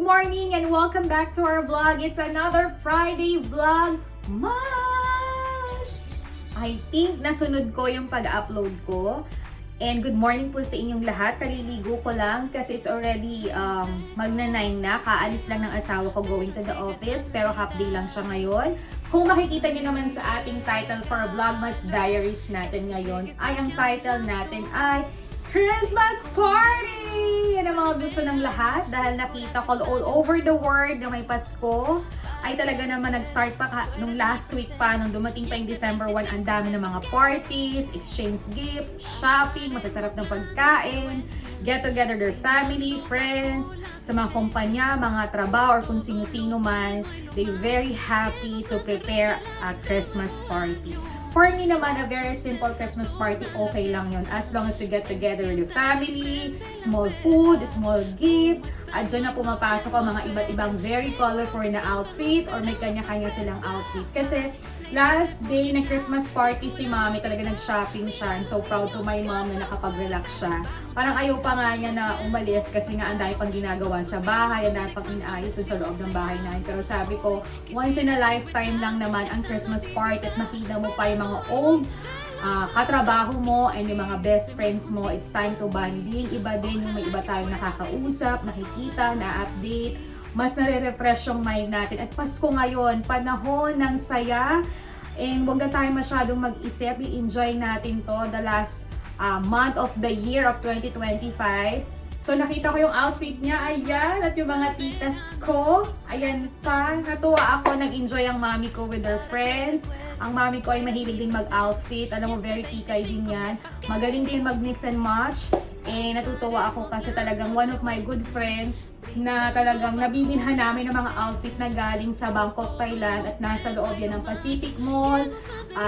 morning and welcome back to our vlog. It's another Friday vlog. Mas! I think nasunod ko yung pag-upload ko. And good morning po sa inyong lahat. Kaliligo ko lang kasi it's already magna-9 na. Kaalis lang ng asawa ko going to the office. Pero half day lang siya ngayon. Kung makikita niyo naman sa ating title for Vlogmas Diaries natin ngayon, ay ang title natin ay Christmas Party! Yan ang mga gusto ng lahat dahil nakita ko all over the world na may Pasko. Ay talaga naman nag-start pa nung last week pa, nung dumating pa yung December 1, ang dami ng mga parties, exchange gift, shopping, masasarap ng pagkain, get together their family, friends, sa mga kumpanya, mga trabaho, or kung sino-sino man, they very happy to prepare a Christmas party. For me naman, a very simple Christmas party, okay lang yun. As long as you get together with your family, small food, small gift, at dyan na pumapasok ang mga iba't ibang very colorful na outfit or may kanya-kanya silang outfit. Kasi last day ng Christmas party si Mami, talaga nag-shopping siya. I'm so proud to my mom na nakapag-relax siya. Parang ayaw pa nga niya na umalis kasi nga ang dami pang ginagawa sa bahay, ang dami pang inaayos sa loob ng bahay namin. Pero sabi ko, once in a lifetime lang naman ang Christmas party at makita mo pa yung mga old katrabaho mo and yung mga best friends mo. It's time to bonding. Iba din yung may iba tayong nakakausap, nakikita, na-update. Mas nare-refresh yung mind natin. At Pasko ngayon, panahon ng saya. And huwag na tayo masyadong mag-isip. I-enjoy natin to the last month of the year of 2025. So nakita ko yung outfit niya, ayan, at yung mga titas ko, ayan pa, natuwa ako, nag-enjoy ang mami ko with her friends. Ang mami ko ay mahilig din mag-outfit, alam mo, very tikay din yan. Magaling din mag-mix and match. Natutuwa ako kasi talagang one of my good friend na talagang nabibilhan namin ng mga outfit na galing sa Bangkok, Thailand at nasa loob yan ng Pacific Mall.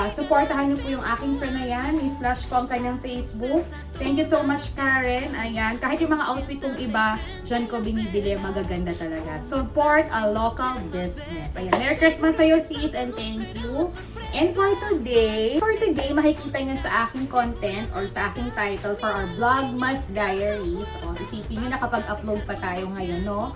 Supportahan niyo po yung aking friend na yan, i-slash ko ang kanyang Facebook. Thank you so much, Karen. Ayan, kahit yung mga outfit kong iba, dyan ko binibili, magaganda talaga. Support a local business. Ayan, Merry Christmas sa'yo, sis, and thank you. And for today, makikita niyo sa aking content or sa aking title for our Vlogmas Diaries. O, isipin niyo na kapag upload pa tayo ngayon, no?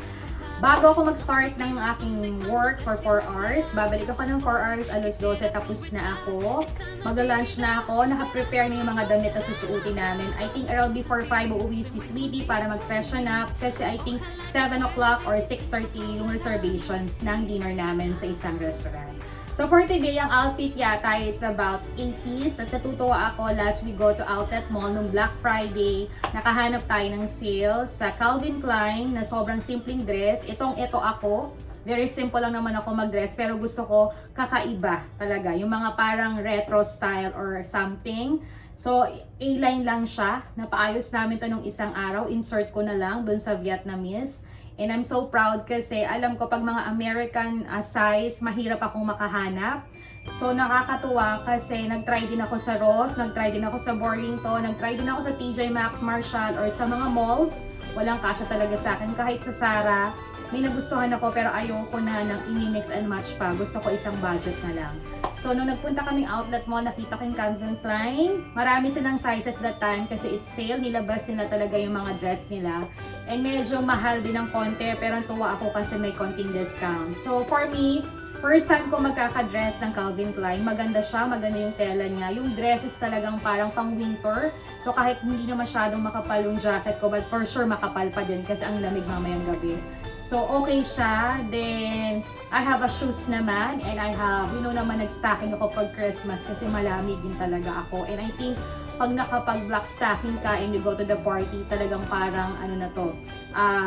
Bago ako mag-start ng aking work for 4 hours, babalik ako ng 4 hours, alas 12, tapos na ako. Magla-lunch na ako, naka-prepare na yung mga damit na susuotin namin. I think around before 5, uuwi si Sweetie para mag-freshen up kasi I think 7 o'clock or 6:30 yung reservations ng dinner namin sa isang restaurant. So for today, ang outfit yata, it's about 80s. At natutuwa ako last we go to Outlet Mall nung Black Friday. Nakahanap tayo ng sales sa Calvin Klein na sobrang simpleng dress. Ito ako. Very simple lang naman ako mag-dress pero gusto ko kakaiba talaga. Yung mga parang retro style or something. So, A-line lang siya. Napaayos namin to nung isang araw. Insert ko na lang dun sa Vietnamese. And I'm so proud kasi alam ko pag mga American size, mahirap akong makahanap. So nakakatuwa kasi nag-try din ako sa Ross, nag-try din ako sa Burlington, nag-try din ako sa TJ Maxx, Marshall, or sa mga malls. Walang kasya talaga sa akin. Kahit sa Zara, may nagustuhan ako pero ayoko na ng ini-mix and match pa. Gusto ko isang budget na lang. So nung nagpunta kaming outlet mall, nakita ko yung Calvin Klein. Marami silang sizes that time kasi it's sale. Nilabas nila talaga yung mga dress nila. And medyo mahal din ng konti pero tuwa ako kasi may konting discount. So for me, first time ko magkaka-dress ng Calvin Klein. Maganda siya, maganda yung tela niya. Yung dress is talagang parang pang winter. So kahit hindi na masyadong makapal yung jacket ko, but for sure makapal pa din kasi ang lamig mamayang gabi. So okay siya. Then I have a shoes naman and I have, naman nag-stocking ako pag Christmas kasi malamig din talaga ako. And I think pag nakapag-black stocking ka and you go to the party, talagang parang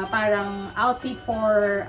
parang outfit for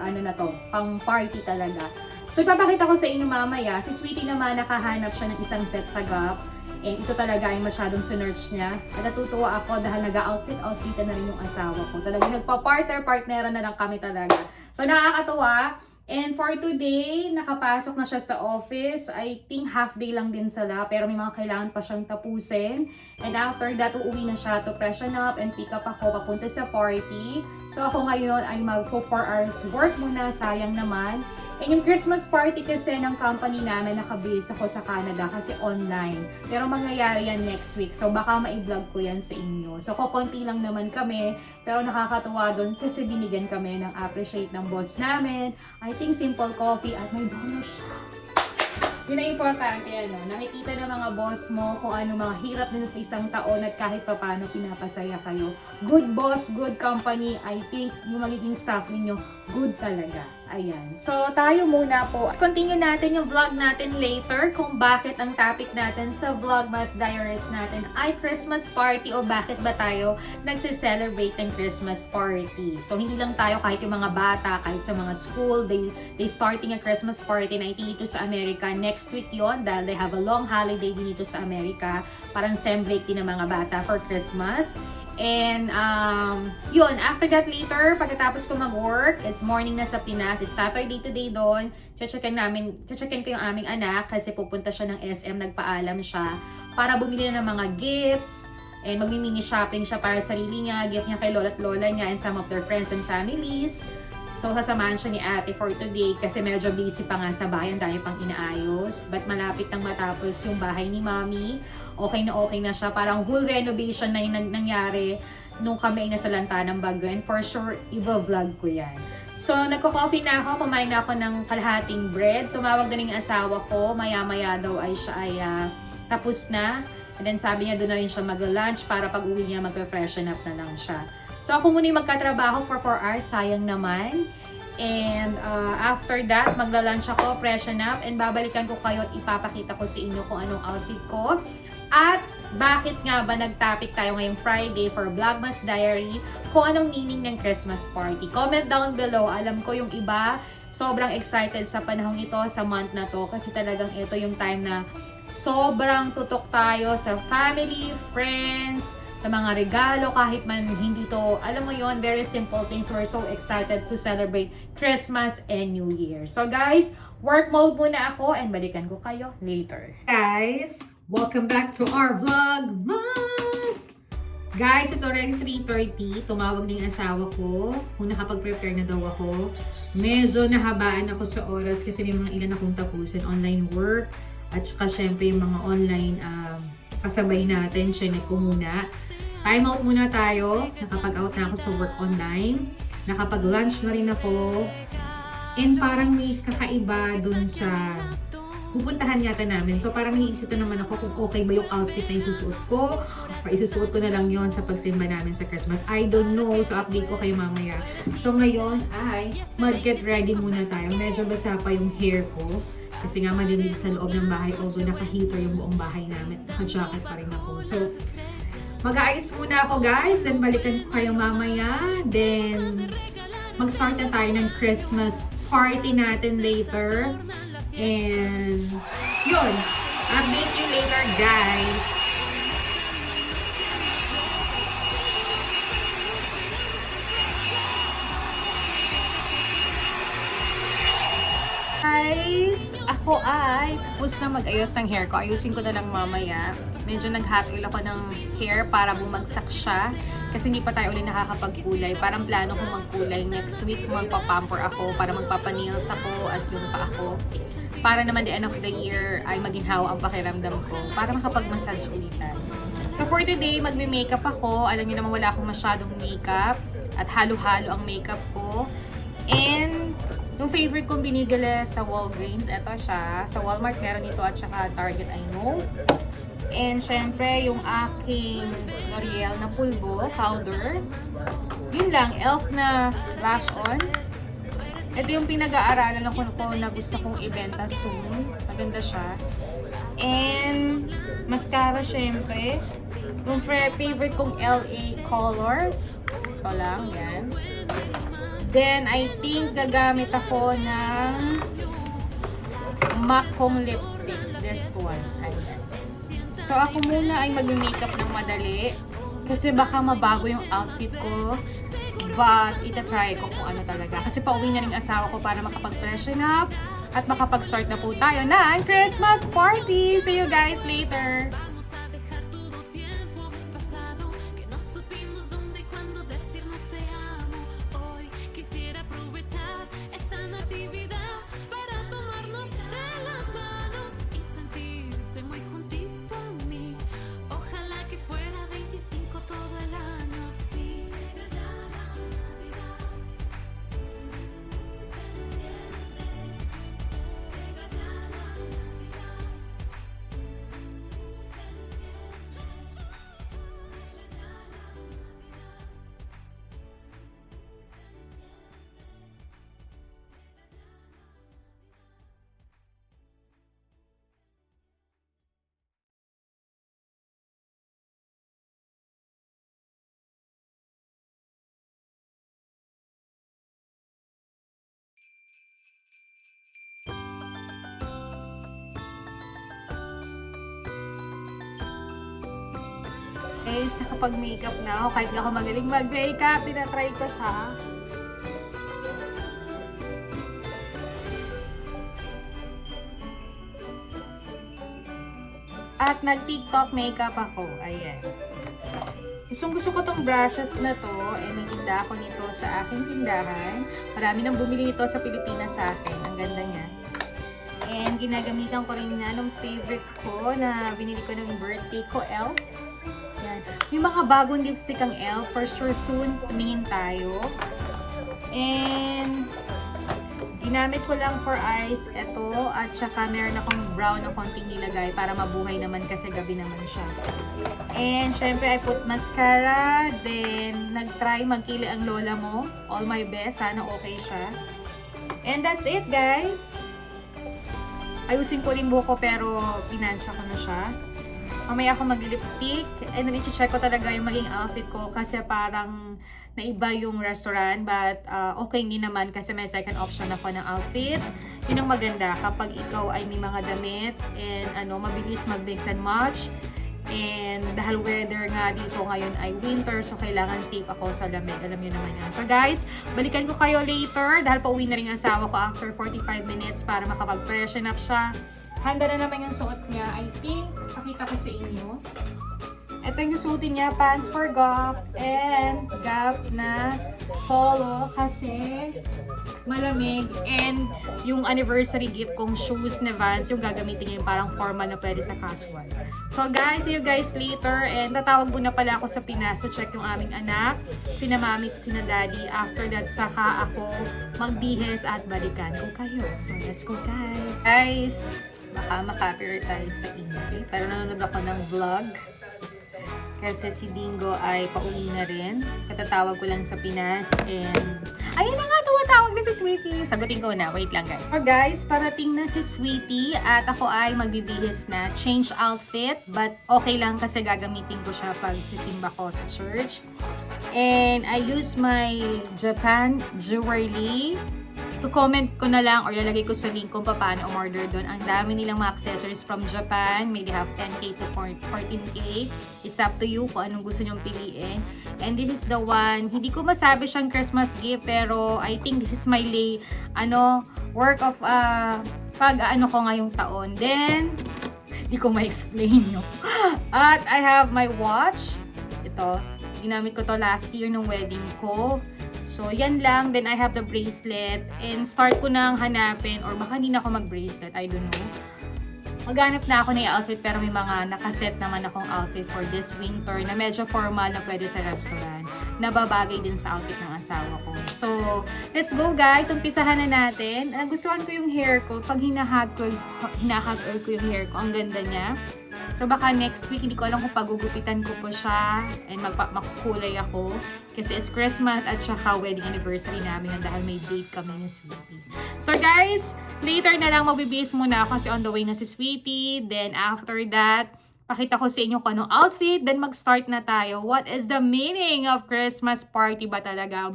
pang party talaga. So ipapakita ko sa inyo mamaya, si Sweetie naman nakahanap siya ng isang set sa Gap. And ito talaga ay masyadong sinerch niya. At natutuwa ako dahil nag-outfit na rin yung asawa ko. Talagang nagpa-partneran na lang kami talaga. So nakakatuwa. And for today, nakapasok na siya sa office. I think half day lang din sila, pero may mga kailangan pa siyang tapusin. And after that, uuwi na siya to freshen up and pick up ako papunta sa party. So ako ngayon ay mag 4 hours work muna, sayang naman. And yung Christmas party kasi ng company namin, nakabase ako sa Canada kasi online. Pero mangyayari yan next week. So baka ma-vlog ko yan sa inyo. So kukunti lang naman kami. Pero nakakatuwa doon kasi binigyan kami ng appreciate ng boss namin. I think simple coffee at may bonus siya. Yun ang importante, ano, nakikita ng mga boss mo kung ano mga hirap nila sa isang taon at kahit paano pinapasaya kayo. Good boss, good company, I think yung magiging staff ninyo, good talaga. Ayan. So, tayo muna po. Continue natin yung vlog natin later kung bakit ang topic natin sa Vlogmas Diaries natin ay Christmas party o bakit ba tayo nagse-celebrate ng Christmas party. So, hindi lang tayo kahit yung mga bata, kahit sa mga school, they starting a Christmas party na dito sa Amerika. Next week yon dahil they have a long holiday dito sa Amerika. Parang sem break din ng mga bata for Christmas. And, yun, after that later, pagkatapos ko mag-work, it's morning na sa Pinas, it's Saturday today doon, checkin ko yung aming anak kasi pupunta siya ng SM, nagpaalam siya, para bumili na ng mga gifts, and magmi-mini shopping siya para sa sarili niya, gift niya kay lola at lola niya, and some of their friends and families. So, sasamahan siya ni ate for today kasi medyo busy pa nga sa bayan, dahil pang inaayos. But malapit nang matapos yung bahay ni Mommy. Okay na siya. Parang whole renovation na yung nangyari nung kami ay nasa lanta ng Baguio. And for sure, i-vlog ko yan. So, nagko-coffee na ako. Kumain na ako ng kalahating bread. Tumawag na rin yung asawa ko. Maya-maya daw ay siya ay tapos na. And then sabi niya doon na rin siya mag-lunch para pag uwi niya mag-freshen up na lang siya. So, ako muna yung magkatrabaho for 4 hours. Sayang naman. And after that, magla-lunch ako, freshen up, and babalikan ko kayo at ipapakita ko sa inyo kung anong outfit ko. At bakit nga ba nag-topic tayo ngayong Friday for Vlogmas Diary, kung anong meaning ng Christmas party. Comment down below. Alam ko yung iba, sobrang excited sa panahong ito, sa month na to, kasi talagang ito yung time na sobrang tutok tayo sa family, friends, sa mga regalo, kahit man hindi to, alam mo yon, very simple things. We're so excited to celebrate Christmas and New Year. So guys, work mode muna ako and balikan ko kayo later. Guys, welcome back to our Vlogmas! Guys, it's already 3:30. Tumawag na yung asawa ko kung nakapag-prepare na daw ako. Medyo nahabaan ako sa oras kasi may mga ilan akong tapusin, online work, at saka syempre yung mga online kasabay natin, chinek ko muna. Time out muna tayo. Nakapag-out na ako sa work online. Nakapag-lunch na rin ako. And parang may kakaiba dun sa pupuntahan yata namin. So parang naiisip na naman ako kung okay ba yung outfit na isusuot ko. O isusuot ko na lang yon sa pagsimba namin sa Christmas. I don't know. So update ko kayo mamaya. So ngayon ay mag-get ready muna tayo. Medyo basa pa yung hair ko. Kasi nga malilig sa loob ng bahay, although naka-heater yung buong bahay namin. Naka-jacket pa rin ako. So, mag-aayos muna ako guys. Then balikan ko kayo mamaya. Then, mag-start na tayo ng Christmas party natin later. And, yun. Update you later guys. Guys, ako ay tapos na mag-ayos ng hair ko. Ayusin ko na lang mamaya. Medyo nag-hot oil ako ng hair para bumagsak siya. Kasi hindi pa tayo ulit nakakapagkulay. Parang plano kong magkulay. Next week magpa-pamper ako para magpapa-nails ako at yung pa ako. Para naman the end of the year ay maginhawa ang pakiramdam ko. Para makapag-massage ulitan. So for today, magme-makeup ako. Alam niyo naman wala akong masyadong makeup. At halo-halo ang makeup ko. And yung favorite kong binigala sa Walgreens, eto siya. Sa Walmart meron ito at saka Target, I know. And syempre, yung aking L'Oreal na pulbo, powder. Yun lang, e.l.f. na lash on. Ito yung pinag-aaralan ko na gusto kong ibenta soon. Maganda siya. And mascara syempre. Yung favorite kong LA Colors. Ito lang, yan. Then, I think gagamit ako ng MAC Home Lipstick. This one. Ayan. So, ako muna ay mag-makeup ng madali. Kasi baka mabago yung outfit ko. But, itatry ko kung ano talaga. Kasi pauwi na rin asawa ko para makapag-freshen up. At makapag-start na po tayo ng Christmas party! See you guys later! Para Guys, nakapag-makeup na ako. Kahit di ako magaling mag-makeup, tinatry ko siya. At nag-TikTok makeup ako. Ayan. Gusto ko tong brushes na to. May tinda ako nito sa aking tindahan. Marami nang bumili nito sa Pilipinas sa akin. Ang ganda niya. And ginagamitan ko rin na nung favorite ko na binili ko ng birthday ko, ELF. Yan. May mga bagong lipstick ang ELF. For sure soon, tumingin tayo. And ginamit ko lang for eyes ito. At saka meron akong brown na konting nilagay para mabuhay naman kasi gabi naman siya. And syempre, I put mascara. Then, nag-try magkili ang lola mo. All my best. Sana okay siya. And that's it, guys. Ayusin ko rin buhok ko pero pinansya ko na siya. Mamaya ako mag-lipstick. And then, i-check ko talaga yung maging outfit ko kasi parang naiba yung restaurant. But okay din naman kasi may second option ako ng outfit. Yun ang maganda kapag ikaw ay may mga damit and mabilis mag-mix and match. And dahil weather nga dito ngayon ay winter, so kailangan safe ako sa lamig. Alam niyo naman yan. So guys, balikan ko kayo later dahil pauwi na rin ang asawa ko after 45 minutes para makapag-freshen up siya. Handa na naman yung suot niya. I think, pakita ko sa inyo. Ito yung suotin niya, pants for Gap and Gap na polo kasi malamig. And yung anniversary gift kong shoes na Vans, yung gagamitin niya yung parang formal na pwede sa casual. So guys, see you guys later. And tatawag muna pala ako sa Pinas to check yung aming anak, sina mami, sina daddy. After that, saka ako magbihes at balikan ko kayo. So let's go guys. Guys, baka makapir tayo sa ingay. Pero nanonood ako ng vlog. Kasi si Dingo ay pauwi na rin. Katatawag ko lang sa Pinas. And ayun na nga, tumatawag na si Sweetie. Sagutin ko na. Wait lang guys. So guys, parating na si Sweetie. At ako ay magbibihis na. Change outfit. But okay lang kasi gagamitin ko siya pag sisimba ko sa church. And I use my Japan jewelry. To-comment ko na lang or lalagay ko sa link kung paano umorder doon. Ang dami nilang mga accessories from Japan. Maybe have 10k to 14k. It's up to you kung anong gusto nyong piliin. And this is the one. Hindi ko masabi siyang Christmas gift pero I think this is my work of pag-ano ko ngayong taon. Then, hindi ko ma-explain nyo. At I have my watch. Ito. Ginamit ko to last year nung wedding ko. So, yan lang. Then, I have the bracelet. And start ko nang hanapin. Or baka hindi na ako mag-bracelet. I don't know. Maghanap na ako ng outfit. Pero may mga nakaset naman akong outfit for this winter. Na medyo formal na pwede sa restaurant. Nababagay din sa outfit ng asawa ko. So, let's go guys. Umpisahan na natin. Nagustuhan ko yung hair ko. Pag hinahag oil ko yung hair ko. Ang ganda niya. So, baka next week, hindi ko alam kung pagugupitan ko po siya and makukulay ako. Kasi it's Christmas at saka wedding anniversary namin dahil may date kami ni Sweetie. So, guys, later na lang magbibihis muna ako kasi on the way na si Sweetie. Then, after that, pakita ko sa inyo kung anong outfit. Then, mag-start na tayo. What is the meaning of Christmas party ba talaga?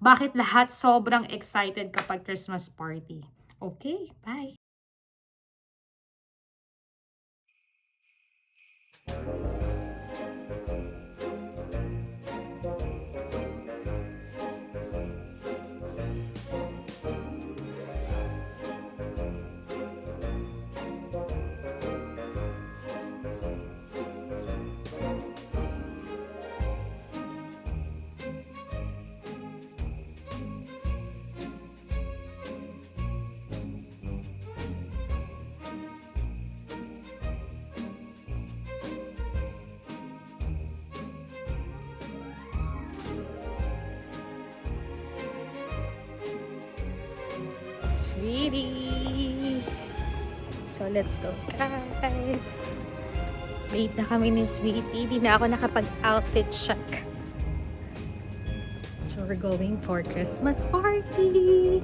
Bakit lahat sobrang excited kapag Christmas party? Okay, bye! Sweetie! So, let's go guys! Late na kami ni Sweetie. Di na ako nakapag-outfit check. So, we're going for Christmas party!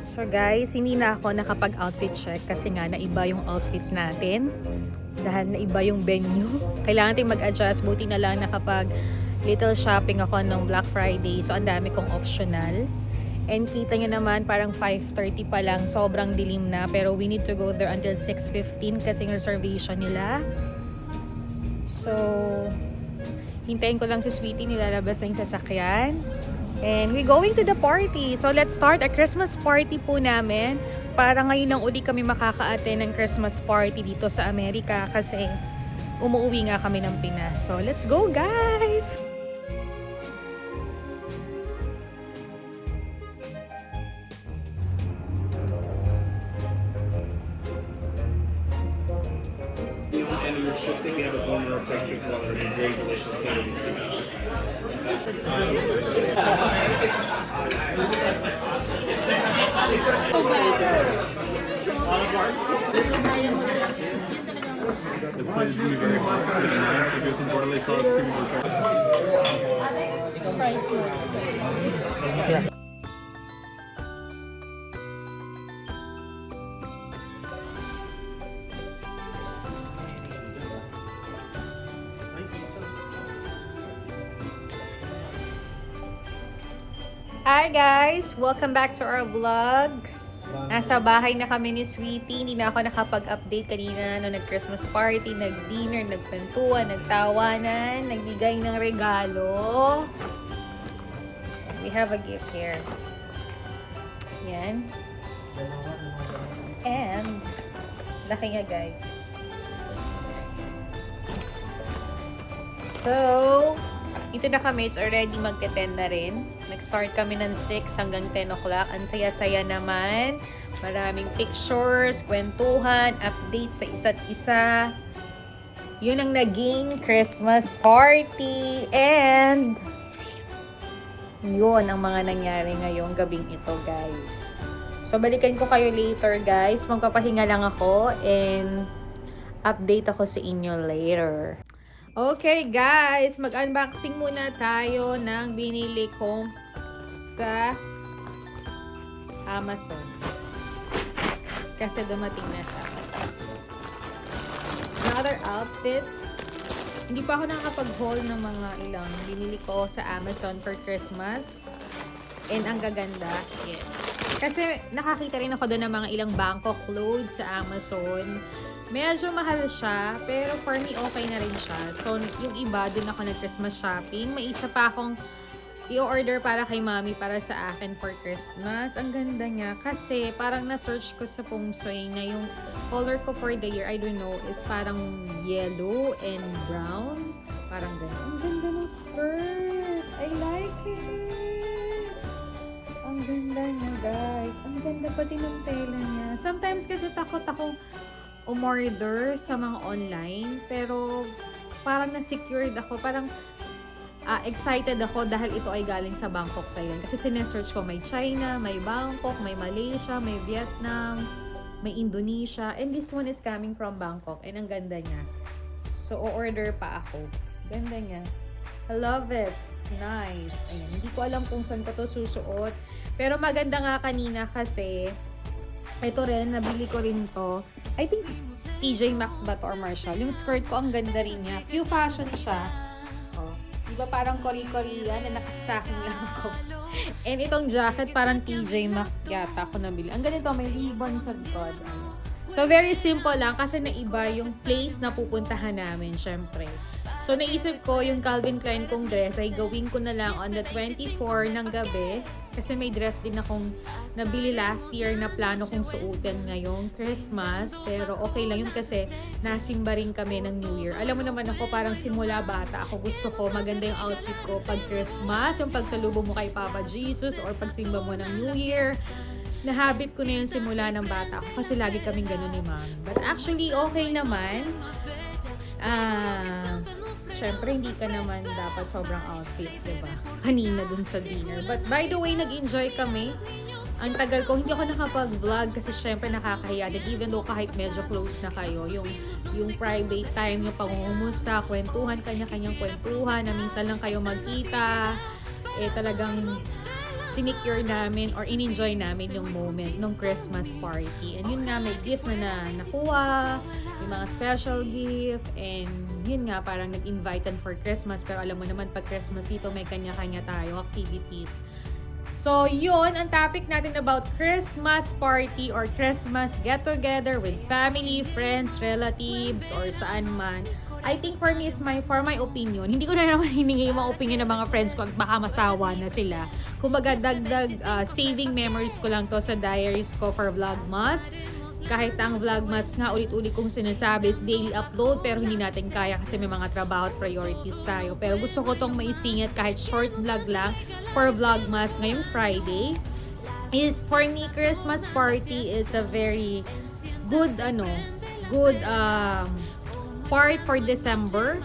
So, guys, hindi na ako nakapag-outfit check kasi nga naiba yung outfit natin. Dahil naiba yung venue. Kailangan tayong mag-adjust. Buti na lang nakapag little shopping ako nung Black Friday. So, ang dami kong optional. And kita nyo naman, parang 5:30 pa lang, sobrang dilim na. Pero we need to go there until 6:15 kasi yung reservation nila. So, hintayin ko lang si Sweetie, nilalabas na yung sasakyan. And we're going to the party. So, let's start a Christmas party po namin. Para ngayon lang uli kami makaka-attend ng Christmas party dito sa Amerika kasi umuwi nga kami ng Pinas. So, let's go guys! And your chips, we have a bone request as well. They're very delicious, candy sticks. This plate is going to be very hot. It's going to be nice. We'll do some bordelaise sauce, creamy chocolate. Hi guys! Welcome back to our vlog. Nasa bahay na kami ni Sweetie. Hindi na ako nakapag-update kanina no nag-Christmas party, nag-dinner, nagkwentuhan, nagtawanan, nagbigay ng regalo. We have a gift here. Yan. And, laki nga guys. So, ito na kami. It's already magte-10 na rin. Nag-start kami ng 6 hanggang 10 o'clock. Ang saya-saya naman. Maraming pictures, kwentuhan, updates sa isa't isa. Yun ang naging Christmas party. And yun ang mga nangyari ngayong gabing ito, guys. So, balikan ko kayo later, guys. Magpapahinga lang ako and update ako sa inyo later. Okay guys, mag-unboxing muna tayo ng binili ko sa Amazon. Kasi dumating na siya. Another outfit. Hindi pa ako nakakapag-haul ng mga ilang binili ko sa Amazon for Christmas. And ang gaganda. Yes. Kasi nakakita rin ako doon ng mga ilang Bangkok clothes sa Amazon. Medyo mahal siya, pero for me, okay na rin siya. So, yung iba, dun ako nag-Christmas shopping. May isa pa akong i-order para kay mami para sa akin for Christmas. Ang ganda niya. Kasi, parang na-search ko sa Pungsui na yung color ko for the year, I don't know, is parang yellow and brown. Parang ganun. Ang ganda ng skirt! I like it! Ang ganda niya, guys. Ang ganda pati ng tela niya. Sometimes kasi takot akong umorder sa mga online, pero parang na-secured ako, parang excited ako dahil ito ay galing sa Bangkok, Thailand. Kasi sinesearch ko, may China, may Bangkok, may Malaysia, may Vietnam, may Indonesia, and this one is coming from Bangkok, and ang ganda niya. So, o-order pa ako. Ganda niya. I love it. It's nice. Ayan. Hindi ko alam kung saan ko to susuot, pero maganda nga kanina kasi ito rin, nabili ko rin to. I think TJ Maxx ba to or Marshall. Yung skirt ko, ang ganda rin niya. Q fashion siya. Oh. Diba parang Korea-Korea na nakastacking lang ako. And itong jacket, parang TJ Maxx yata ako nabili. Ang ganito, may ribbon sa likod. So, very simple lang kasi naiba yung place na pupuntahan namin, syempre. So, naisip ko yung Calvin Klein kong dress ay gawin ko na lang on the 24 ng gabi. Kasi may dress din akong nabili last year na plano kong suotin ngayong Christmas. Pero okay lang yun kasi nasimba rin kami ng New Year. Alam mo naman ako, parang simula bata ako gusto ko maganda yung outfit ko pag Christmas. Yung pagsalubong mo kay Papa Jesus or pagsimba mo ng New Year. Na-habit ko na yun simula ng bata ako kasi lagi kaming ganun ni Mami. But actually, okay naman. Syempre, hindi ka naman dapat sobrang outfit, diba? Kanina dun sa dinner. But by the way, nag-enjoy kami. Ang tagal ko, hindi ako nakapag-vlog kasi syempre nakakahiya din. Even though kahit medyo close na kayo, yung private time, yung pangungumusta, kwentuhan, kanya-kanyang kwentuhan, na minsan lang kayo magkita, talagang sinecure namin or in-enjoy namin yung moment ng Christmas party. And yun nga, may gift na nakuha, may mga special gift, and yun nga, parang nag-invited for Christmas. Pero alam mo naman, pag Christmas dito, may kanya-kanya tayo activities. So, yun ang topic natin about Christmas party or Christmas get-together with family, friends, relatives, or saan man. I think for me, for my opinion. Hindi ko na naman hiningi yung mga opinion ng mga friends ko at baka masawa na sila. Kumbaga, dagdag saving memories ko lang to sa diaries ko for Vlogmas. Kahit ang Vlogmas nga, ulit-ulit kong sinasabi is daily upload pero hindi natin kaya kasi may mga trabaho at priorities tayo. Pero gusto ko tong maisingit kahit short vlog lang for Vlogmas ngayong Friday. Is for me, Christmas party is a very good part for December.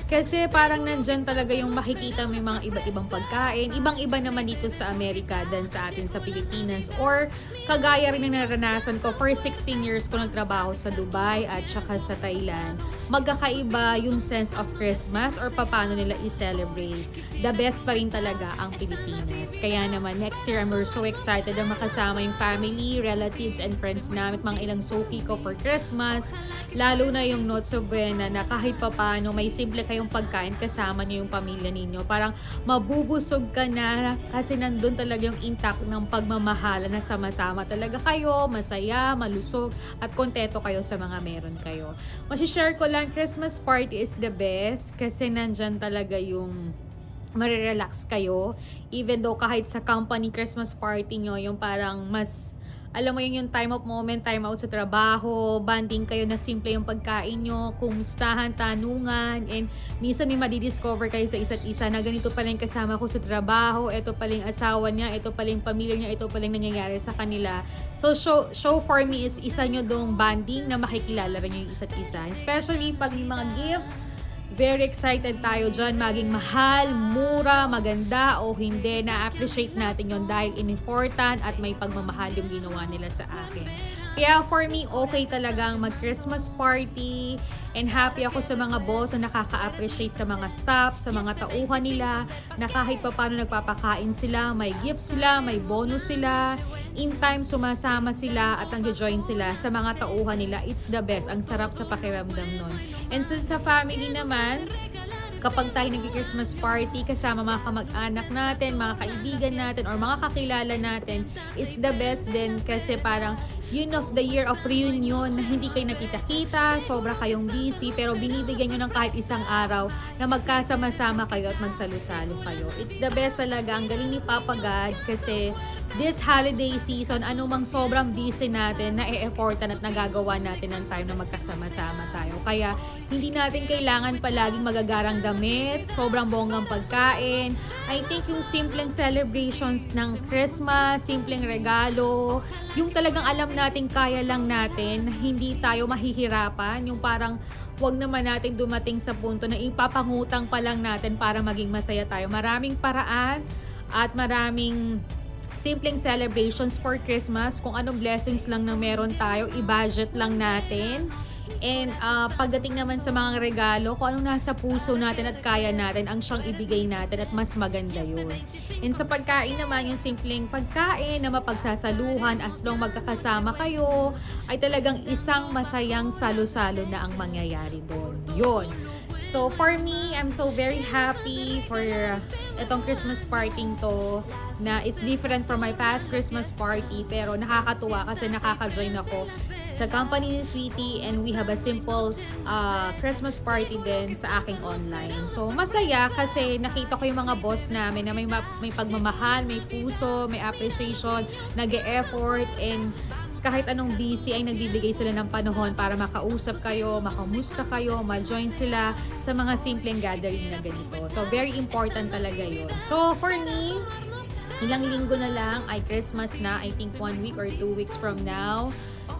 Kasi parang nandyan talaga yung makikita may mga iba't ibang pagkain. Ibang-iba naman dito sa Amerika than sa atin sa Pilipinas. Or kagaya rin ng naranasan ko for 16 years ko nagtrabaho sa Dubai at saka sa Thailand. Magkakaiba yung sense of Christmas or paano nila i-celebrate. The best pa rin talaga ang Pilipinas. Kaya naman next year I'm so excited na makasama yung family, relatives, and friends namin. Mga ilang sopi ko for Christmas. Lalo na yung Noche Buena na kahit paano may simple kayong pagkain kasama niyo yung pamilya ninyo. Parang mabubusog ka na kasi nandun talaga yung intact ng pagmamahala na sama-sama talaga kayo, masaya, malusog, at kontento kayo sa mga meron kayo. Masishare ko lang, Christmas party is the best kasi nandyan talaga yung marirelax kayo. Even though kahit sa company Christmas party nyo, yung parang mas alam mo yun yung time of moment, time out sa trabaho, banding kayo na simple yung pagkain nyo, kumustahan, tanungan, and minsan may madidiscover kayo sa isa't isa na ganito pala yung kasama ko sa trabaho, ito pala yung asawa niya, ito pala yung pamilya niya, ito pala yung nangyayari sa kanila. So, show for me is isa nyo dong banding na makikilala rin yung isa't isa. Especially pag yung mga gift, very excited tayo dyan, maging mahal, mura, maganda o hindi, na-appreciate natin yon dahil important at may pagmamahal yung ginawa nila sa akin. Kaya for me, okay talagang mag-Christmas party and happy ako sa mga boss na nakaka-appreciate sa mga staff, sa mga tauhan nila, na kahit pa paano nagpapakain sila, may gifts sila, may bonus sila, in time sumasama sila at nag-join sila sa mga tauhan nila. It's the best. Ang sarap sa pakiramdam nun. And sa family naman, kapag tayo nag-Christmas party kasama mga kamag-anak natin, mga kaibigan natin, or mga kakilala natin, is the best din kasi parang yun of the year of reunion na hindi kayo nakita-kita, sobra kayong busy, pero binibigyan nyo ng kahit isang araw na magkasama-sama kayo at magsalo-salo kayo. It's the best talaga. Ang galing ni Papa God kasi this holiday season, anumang sobrang busy natin, na-e-effortan at nagagawa natin ng time na magkasama-sama tayo. Kaya, hindi natin kailangan palaging magagarang damit, sobrang bonggang pagkain. I think yung simpleng celebrations ng Christmas, simpleng regalo, yung talagang alam natin kaya lang natin, hindi tayo mahihirapan, yung parang wag naman natin dumating sa punto na ipapangutang pa lang natin para maging masaya tayo. Maraming paraan at maraming simpleng celebrations for Christmas. Kung anong blessings lang na meron tayo, i-budget lang natin. And pagdating naman sa mga regalo, kung anong nasa puso natin at kaya natin, ang siyang ibigay natin at mas maganda yun. And sa pagkain naman, yung simpleng pagkain na mapagsasaluhan as long magkakasama kayo, ay talagang isang masayang salo-salo na ang mangyayari doon. Yun. So for me, I'm so very happy for itong Christmas party to na it's different from my past Christmas party, pero nakakatuwa kasi nakaka-join ako sa company ni Sweetie and we have a simple Christmas party din sa aking online. So masaya kasi nakita ko yung mga boss namin na may pagmamahal, may puso, may appreciation, nag-e-effort, and kahit anong busy ay nagbibigay sila ng panahon para makausap kayo, makamusta kayo, ma-join sila sa mga simpleng gathering na ganito. So, very important talaga yun. So, for me, ilang linggo na lang ay Christmas na. I think 1 week or 2 weeks from now.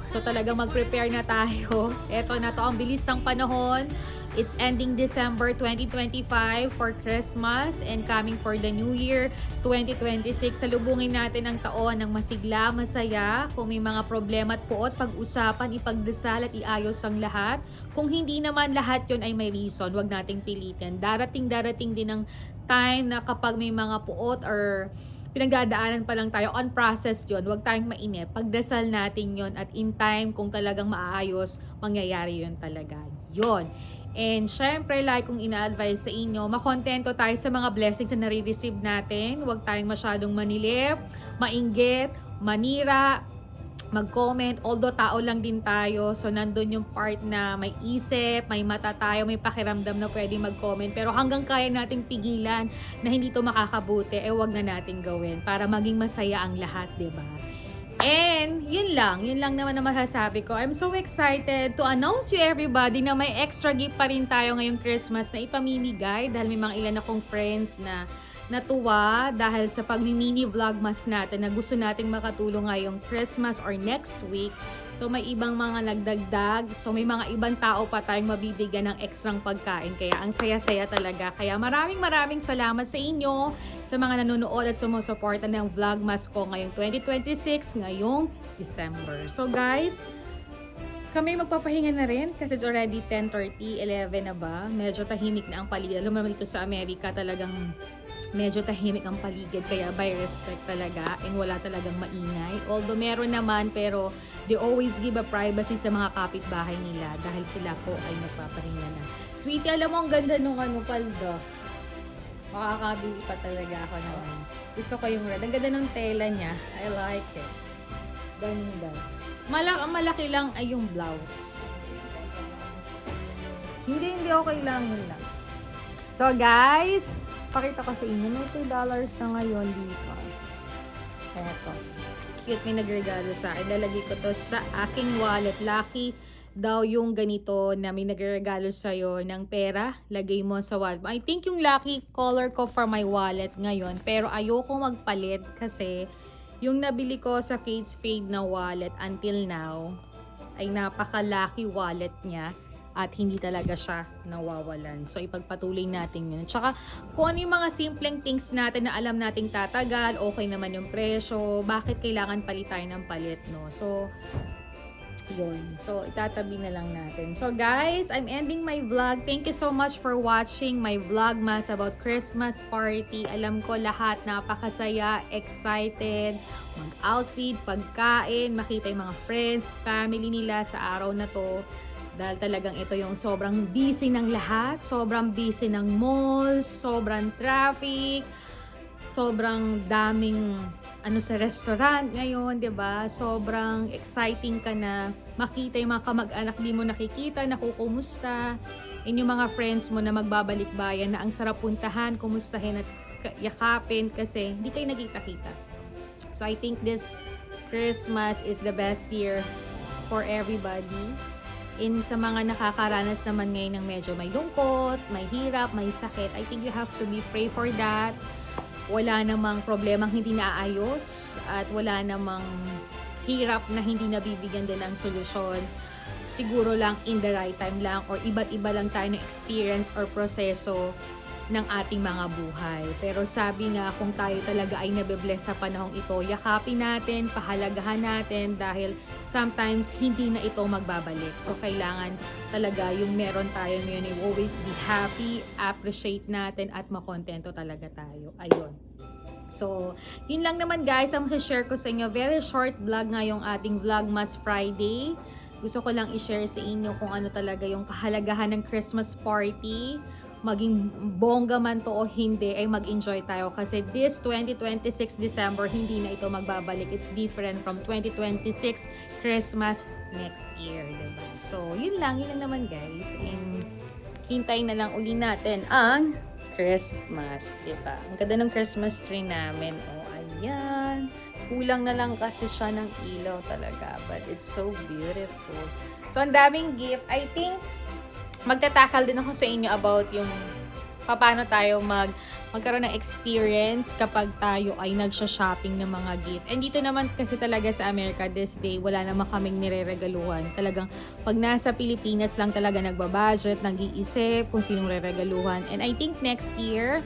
So, talagang mag-prepare na tayo. Eto na to, ang bilis ng panahon. It's ending December 2025 for Christmas and coming for the New Year 2026. Salubungin natin ang taon ng masigla, masaya. Kung may mga problema at puot, pag-usapan, ipagdasal at iayos ang lahat. Kung hindi naman lahat yon ay may reason, wag nating pilitin. Darating din ang time na kapag may mga puot or pinagdadaanan pa lang tayo, on process yon, wag tayong mainip. Pagdasal natin yon at in time, kung talagang maayos, mangyayari yon talaga. Yon. And syempre, like kung ina-advise sa inyo, makontento tayo sa mga blessings na nare-receive natin. Huwag tayong masyadong manilip, mainggit, manira, mag-comment. Although tao lang din tayo, so nandun yung part na may isip, may mata tayo, may pakiramdam na pwede mag-comment. Pero hanggang kaya nating pigilan na hindi to makakabuti, wag na nating gawin para maging masaya ang lahat, diba? And yun lang naman na masasabi ko. I'm so excited to announce you everybody na may extra gift pa rin tayo ngayong Christmas na ipamimigay dahil may mga ilan akong friends na natuwa dahil sa pag-mini vlogmas natin na gusto nating makatulong ngayong Christmas or next week. So may ibang mga nagdagdag. So may mga ibang tao pa tayong mabibigyan ng ekstrang pagkain. Kaya ang saya-saya talaga. Kaya maraming salamat sa inyo, sa mga nanonood at sumusuporta ng vlogmas ko ngayong 2026, ngayong December. So guys, kami magpapahinga na rin kasi it's already 10:30, 11 na ba? Medyo tahimik na ang paligid. Alam mo naman dito sa Amerika talagang medyo tahimik ang paligid, kaya by respect talaga and wala talagang maingay. Although meron naman, pero they always give a privacy sa mga kapitbahay nila dahil sila po ay nagpapahinga na. Sweetie, alam mo ang ganda nung paldo. Makakabili pa talaga ako naman. Gusto ko yung red. Ang ganda ng tela niya. I like it. Ganda. Malaki lang ay yung blouse. Hindi okay lang. Yun lang. So guys, pakita ko sa inyo. May $2 na ngayon dito. Eto. Cute, may nagregalo sa akin. Lalagay ko to sa aking wallet. Lucky daw yung ganito na may nagregalo sa'yo ng pera. Lagay mo sa wallet. I think yung lucky color ko for my wallet ngayon. Pero ayoko magpalit kasi yung nabili ko sa Kate Spade na wallet until now ay napaka-lucky wallet niya. At hindi talaga siya nawawalan. So, ipagpatuloy natin yun. Tsaka, kung ano yung mga simpleng things natin na alam nating tatagal, okay naman yung presyo, bakit kailangan palit tayo ng palit, no? So, yun. So, itatabi na lang natin. So, guys, I'm ending my vlog. Thank you so much for watching my vlogmas about Christmas party. Alam ko lahat napakasaya, excited, mag-outfit, pagkain, makita yung mga friends, family nila sa araw na to. Dahil talagang ito yung sobrang busy ng lahat, sobrang busy ng malls, sobrang traffic, sobrang daming sa restaurant ngayon, 'di ba? Sobrang exciting ka na makita yung mga kamag-anak di mo nakikita, nakukumusta, yung mga friends mo na magbabalik bayan na ang sarap puntahan, kumustahin at yakapin kasi hindi kayo nagkita-kita. So I think this Christmas is the best year for everybody. Sa mga nakakaranas naman ngayon ng medyo may lungkot, may hirap, may sakit, I think you have to be pray for that. Wala namang problemang hindi naayos at wala namang hirap na hindi nabibigyan din ng solusyon. Siguro lang in the right time lang or iba't iba lang tayo ng experience or proseso ng ating mga buhay. Pero sabi nga, kung tayo talaga ay nabibless sa panahong ito, yakapin natin, pahalagahan natin dahil sometimes hindi na ito magbabalik. So, kailangan talaga yung meron tayo ngayon ay always be happy, appreciate natin at makontento talaga tayo. Ayun. So, yun lang naman guys ang share ko sa inyo. Very short vlog ngayong ating Vlogmas Friday. Gusto ko lang i-share sa inyo kung ano talaga yung kahalagahan ng Christmas party. Maging bongga man to o hindi, ay mag-enjoy tayo kasi this 2026 December, hindi na ito magbabalik. It's different from 2026 Christmas next year, diba? So, yun lang naman guys. And hintayin na lang uli natin ang Christmas, diba? Ang ganda ng Christmas tree namin. Oh, ayan. Kulang na lang kasi siya ng ilaw talaga. But it's so beautiful. So, ang daming gift. I think magtatakal din ako sa inyo about yung paano tayo magkaroon ng experience kapag tayo ay nagsha-shopping ng mga gift. And dito naman kasi talaga sa Amerika this day, wala naman kaming nireregaluhan. Talagang pag nasa Pilipinas lang talaga nagbabudget, nag-iisip kung sinong reregaluhan. And I think next year,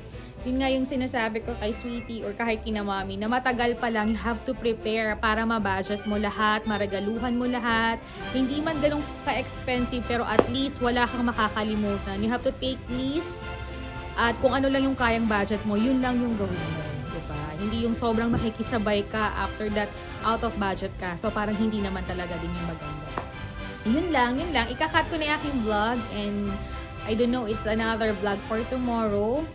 yun nga yung sinasabi ko kay Sweetie or kahit kina Mami, na matagal pa lang, you have to prepare para ma-budget mo lahat, maregaluhan mo lahat. Hindi man ganun ka-expensive, pero at least wala kang makakalimutan. You have to take list at kung ano lang yung kayang budget mo, yun lang yung gawin mo. Diba? Hindi yung sobrang makikisabay ka, after that, out of budget ka. So parang hindi naman talaga din yung maganda. Yun lang. Ika-cut ko na yung aking vlog and I don't know, it's another vlog for tomorrow.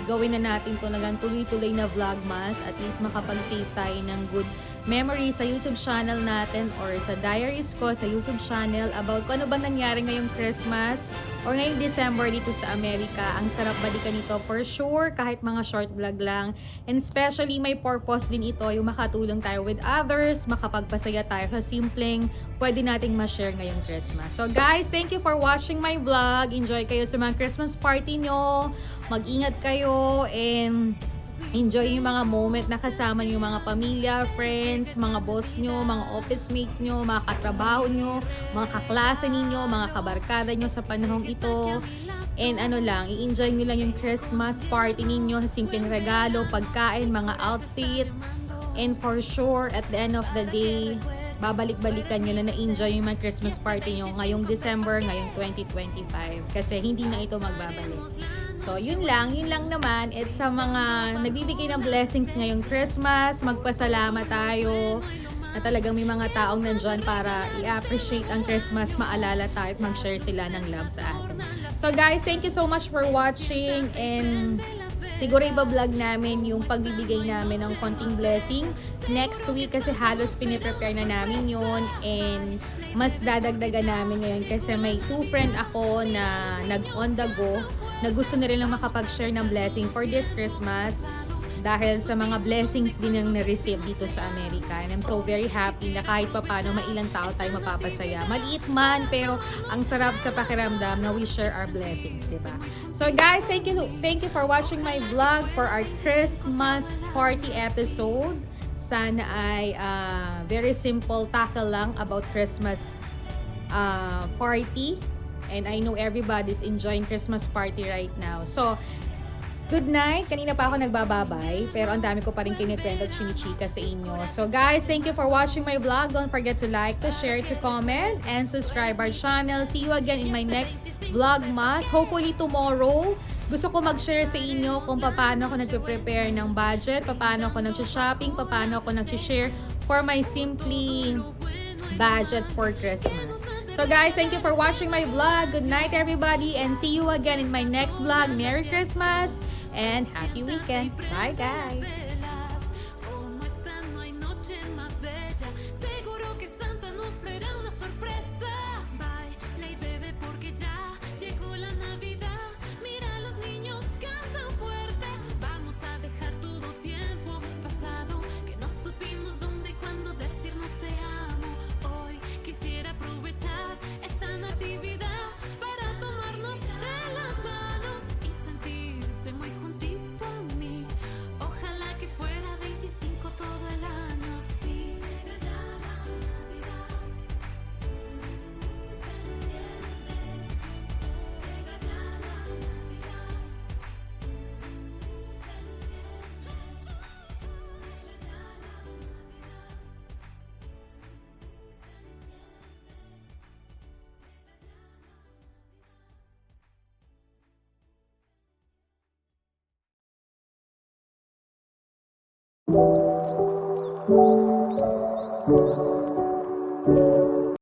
Gawin na natin to nagang tuloy-tuloy na vlogmas. At least makapag-save tayo ng good memory sa YouTube channel natin or sa diaries ko sa YouTube channel about kung ano bang nangyari ngayong Christmas or ngayong December dito sa Amerika. Ang sarap balikan ito for sure, kahit mga short vlog lang. And especially may purpose din ito, yung makatulong tayo with others, makapagpasaya tayo sa simpleng pwede nating ma-share ngayong Christmas. So guys, thank you for watching my vlog. Enjoy kayo sa mga Christmas party nyo. Mag-ingat kayo and enjoy yung mga moment na kasama yung mga pamilya, friends, mga boss nyo, mga office mates nyo, mga katrabaho nyo, mga kaklase ninyo, mga kabarkada nyo sa panahong ito. And ano lang, i-enjoy nyo lang yung Christmas party ninyo sa simpleng regalo, pagkain, mga outfit. And for sure, at the end of the day, babalik-balikan nyo na na-enjoy yung mga Christmas party nyo ngayong December, ngayong 2025. Kasi hindi na ito magbabalik. So, yun lang naman. It's sa mga nagbibigay ng blessings ngayong Christmas. Magpasalamat tayo na talagang may mga taong nandyan para i-appreciate ang Christmas, maalala tayo at mag-share sila ng love sa atin. So guys, thank you so much for watching and siguro iba-vlog namin yung pagbibigay namin ng konting blessing next week kasi halos piniprepare na namin yun and mas dadagdagan namin ngayon kasi may 2 friend ako na nag-on the go na gusto na rin lang makapag-share ng blessing for this Christmas dahil sa mga blessings din ang na-receive dito sa Amerika. And I'm so very happy na kahit papano mailang tao tayo mapapasaya. Maliit man, pero ang sarap sa pakiramdam na we share our blessings, diba? So guys, thank you for watching my vlog for our Christmas party episode. Sana ay very simple tackle lang about Christmas party. And I know everybody's enjoying Christmas party right now. So, good night. Kanina pa ako nagbababay, pero ang dami ko pa rin kinikwento at chinichika sa inyo. So guys, thank you for watching my vlog. Don't forget to like, to share, to comment, and subscribe our channel. See you again in my next vlogmas. Hopefully tomorrow, gusto ko mag-share sa inyo kung paano ako nagpe-prepare ng budget, paano ako nag-shopping, paano ako nag-share for my simply budget for Christmas. So guys, thank you for watching my vlog. Good night everybody and see you again in my next vlog. Merry Christmas and happy weekend. Bye guys. Esta natividad para tomarnos de las manos y sentirte muy juntito a mí. Ojalá que fuera 25 todo el año, sí. Llega ya la Navidad, se enciende, llega ya la Navidad, se enciende, llega ya la Navidad. Thank you.